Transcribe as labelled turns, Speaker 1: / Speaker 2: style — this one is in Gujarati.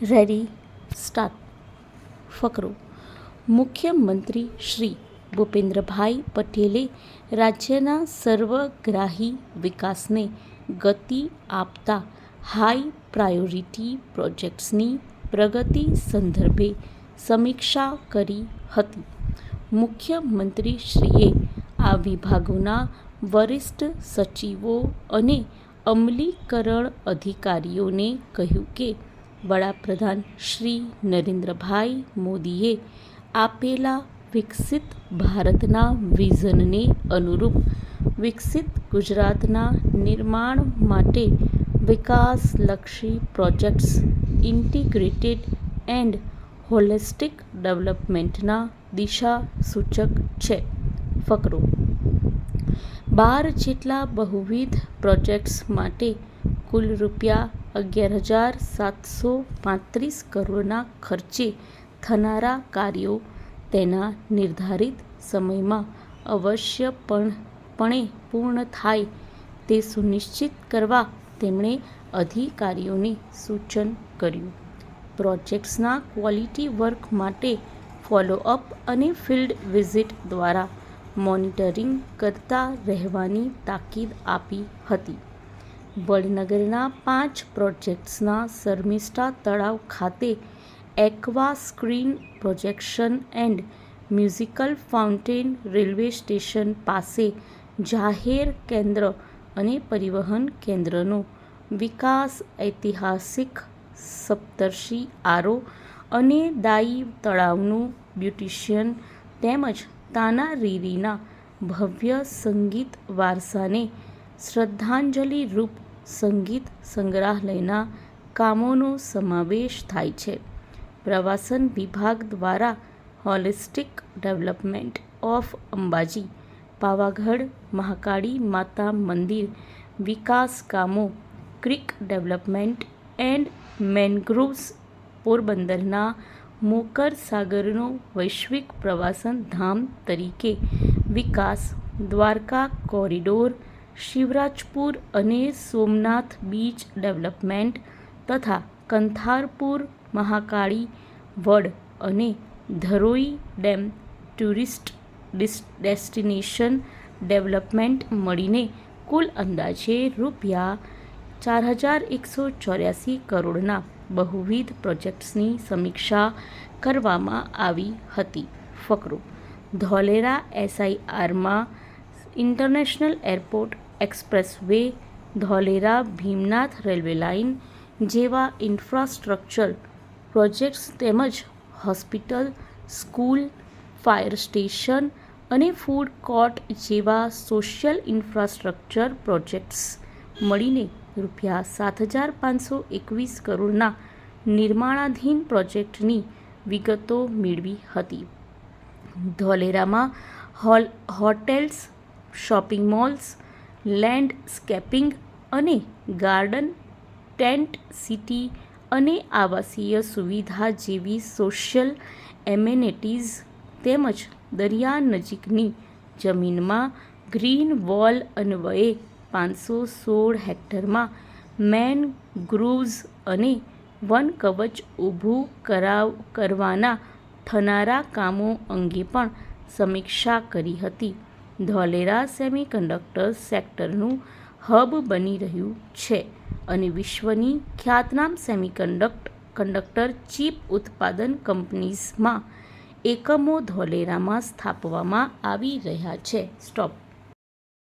Speaker 1: Ready start. ફકરો. મુખ્યમંત્રી શ્રી ભૂપેન્દ્રભાઈ પટેલે રાજ્યના સર્વગ્રાહી વિકાસને ગતિ આપતા હાઈ પ્રાયોરિટી પ્રોજેક્ટ્સની પ્રગતિ સંદર્ભે સમીક્ષા કરી હતી. મુખ્યમંત્રીશ્રીએ આ વિભાગોના વરિષ્ઠ સચિવો અને અમલીકરણ અધિકારીઓને કહ્યું કે વડાપ્રધાન શ્રી નરેન્દ્રભાઈ મોદીએ આપેલા વિકસિત ભારતના વિઝનને અનુરૂપ વિકસિત ગુજરાતના નિર્માણ માટે વિકાસલક્ષી પ્રોજેક્ટ્સ ઇન્ટિગ્રેટેડ એન્ડ હોલિસ્ટિક ડેવલપમેન્ટના દિશાસૂચક છે. ફકરો. 12 જેટલા બહુવિધ પ્રોજેક્ટ્સ માટે કુલ રૂ.11,735 કરોડના ખર્ચે થનારા કાર્યો તેના નિર્ધારિત સમયમાં અવશ્યપણે પૂર્ણ થાય તે સુનિશ્ચિત કરવા તેમણે અધિકારીઓને સૂચન કર્યું. પ્રોજેક્ટ્સના ક્વોલિટી વર્ક માટે ફોલોઅપ અને ફિલ્ડ વિઝિટ દ્વારા મોનિટરિંગ કરતા રહેવાની તાકીદ આપી હતી. વડનગરના 5 પ્રોજેક્ટ્સના શર્મિષ્ઠા તળાવ ખાતે aqua screen projection and musical fountain, railway station પાસે જાહેર કેન્દ્ર અને પરિવહન કેન્દ્રનો વિકાસ, ઐતિહાસિક સપ્તર્ષિ આરો અને દાઈ તળાવનું બ્યુટિશિયન તેમજ તાના રીરીના ભવ્ય સંગીત વારસાને શ્રદ્ધાંજલિરૂપ સંગીત સંગ્રહાલયના કામોનો સમાવેશ થાય છે. પ્રવાસન વિભાગ દ્વારા holistic development of Ambaji, Pavagadh Mahakali માતા મંદિર વિકાસ કામો, ક્રીક ડેવલપમેન્ટ એન્ડ મેનગ્રોવ્સ, પોરબંદરના મોકર સાગરનો વૈશ્વિક પ્રવાસન ધામ તરીકે વિકાસ, દ્વારકા કોરિડોર, શિવરાજપુર અને સોમનાથ બીચ ડેવલપમેન્ટ તથા કંથારપુર મહાકાળી વડ અને Dharoi dam tourist destination development મળીને કુલ અંદાજે રૂ.4,184 કરોડના બહુવિધ પ્રોજેક્ટ્સની સમીક્ષા કરવામાં આવી હતી. ફકરો. ધોલેરા એસઆઈઆરમાં international airport, express way, Dholera Bhimnath railway line જેવા ઇન્ફ્રાસ્ટ્રક્ચર પ્રોજેક્ટ્સ તેમજ હોસ્પિટલ, સ્કૂલ, ફાયર સ્ટેશન અને ફૂડ કોર્ટ જેવા સોશિયલ ઇન્ફ્રાસ્ટ્રક્ચર પ્રોજેક્ટ્સ મળીને રૂ.7,521 કરોડના નિર્માણાધીન પ્રોજેક્ટની વિગતો મેળવી હતી. ધોલેરામાં હોટેલ્સ, શોપિંગ મોલ્સ, લેન્ડસ્કેપિંગ અને ગાર્ડન, ટેન્ટ સિટી અને આવાસીય સુવિધા જેવી સોશિયલ એમેનિટીઝ તેમજ દરિયા નજીકની જમીનમાં ગ્રીન વોલ અન્વયે 516 હેક્ટરમાં મેનગ્રુવ્સ અને વનકવચ ઊભું કરવાના થનારા કામો અંગે પણ સમીક્ષા કરી હતી. ધોલેરા સેમિકન્ડક્ટર સેક્ટરનું હબ બની રહ્યું છે અને વિશ્વની ખ્યાતનામ સેમિકન્ડક્ટર ચીપ ઉત્પાદન કંપનીઝમાં એકમો ધોલેરામાં સ્થાપવામાં આવી રહ્યા છે. સ્ટોપ.